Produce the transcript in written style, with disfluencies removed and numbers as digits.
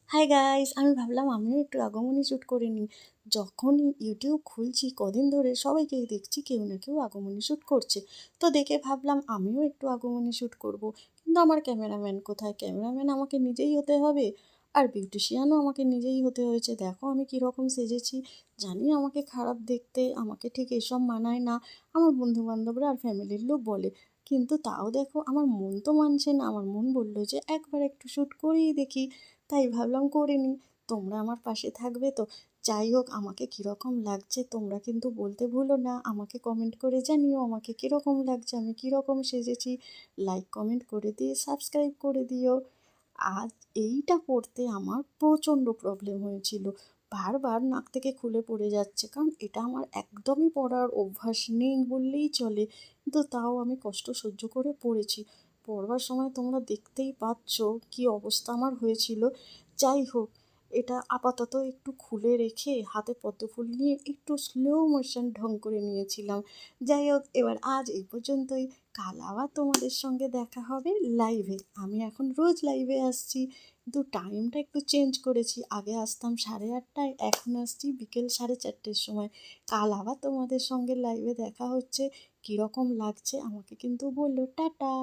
Hi guys, আমি ভাবলাম আমিও একটু আগমনী শ্যুট করে নিই। যখনই ইউটিউব খুলছি কদিন ধরে সবাইকেই দেখছি কেউ না কেউ আগমনী শ্যুট করছে। তো দেখে ভাবলাম আমিও একটু আগমনী শ্যুট করব। কিন্তু আমার ক্যামেরাম্যান কোথায়? ক্যামেরাম্যান আমাকে নিজেই হতে হবে। আর বিউটিশিয়ানও আমাকে নিজেই হতে হয়েছে। দেখো আমি কীরকম সেজেছি। জানি আমাকে খারাপ দেখতে, আমাকে ঠিক এসব মানায় না। আমার বন্ধু-বান্ধবরা আর ফ্যামিলির লোক বলে। কিন্তু তাও দেখো আমার মন তো মানছে না। আমার মন বলল যে একবার একটু শ্যুট করেই দেখি। তাই ভাবলাম করে নিই। তোমরা আমার পাশে থাকবে তো? যাই হোক আমাকে কীরকম লাগছে তোমরা কিন্তু বলতে ভুলো না। আমাকে কমেন্ট করে জানিও আমাকে কীরকম লাগছে, আমি কীরকম সেজেছি। লাইক কমেন্ট করে দিয়ে সাবস্ক্রাইব করে দিও। আজ এইটা পড়তে আমার প্রচণ্ড প্রবলেম হয়েছিল। বারবার নাক থেকে খুলে পড়ে যাচ্ছে। কারণ এটা আমার একদমই পড়ার অভ্যাস নেই বললেই চলে। কিন্তু তাও আমি কষ্ট সহ্য করে পড়েছি। পড়বার সময় তোমরা দেখতেই পাচ্ছ কী অবস্থা আমার হয়েছিল। যাই হোক, এটা আপাতত একটু খুলে রেখে হাতে পদ্মফুল নিয়ে একটু স্লো মোশন ঢং করে নিয়েছিলাম। যাই হোক, এবার আজ এই পর্যন্তই। কাল আবার তোমাদের সঙ্গে দেখা হবে লাইভে। আমি এখন রোজ লাইভে আসছি, কিন্তু টাইমটা একটু চেঞ্জ করেছি। আগে আসতাম 8:30টায়, এখন আসছি বিকেল 4:30টের সময়। কাল আবার তোমাদের সঙ্গে লাইভে দেখা হচ্ছে। কীরকম লাগছে আমাকে কিন্তু বললো। টাটা।